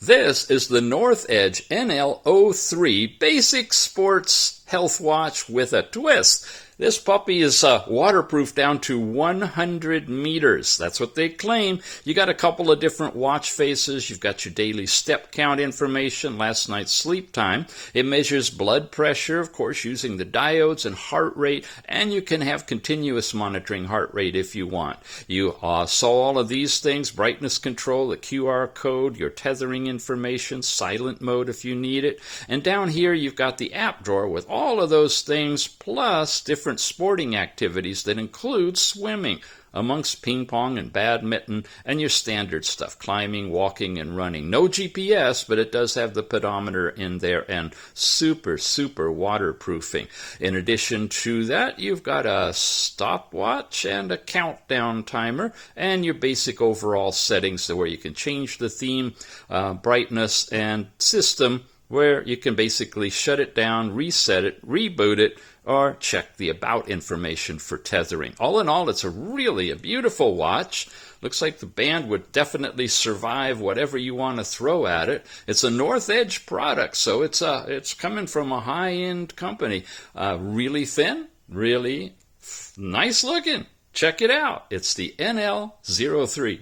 This is the North Edge NL03 Basic Sports Health Watch with a twist. This puppy is waterproof down to 100 meters. That's what they claim. You got a couple of different watch faces. You've got your daily step count information, last night's sleep time. It measures blood pressure, of course, using the diodes and heart rate, and you can have continuous monitoring heart rate if you want. You saw all of these things, brightness control, the QR code, your tethering information, silent mode if you need it. And down here you've got the app drawer with all of those things, plus different sporting activities that include swimming, amongst ping pong and badminton and your standard stuff, climbing, walking, and running. No GPS, but it does have the pedometer in there and super waterproofing. In addition to that, you've got a stopwatch and a countdown timer and your basic overall settings where you can change the theme, brightness, and system, where you can basically shut it down, reset it, reboot it, or check the about information for tethering. All in all, it's a beautiful watch. Looks like the band would definitely survive whatever you want to throw at it. It's a North Edge product, so it's coming from a high-end company. Really thin, really nice looking. Check it out. It's the NL03.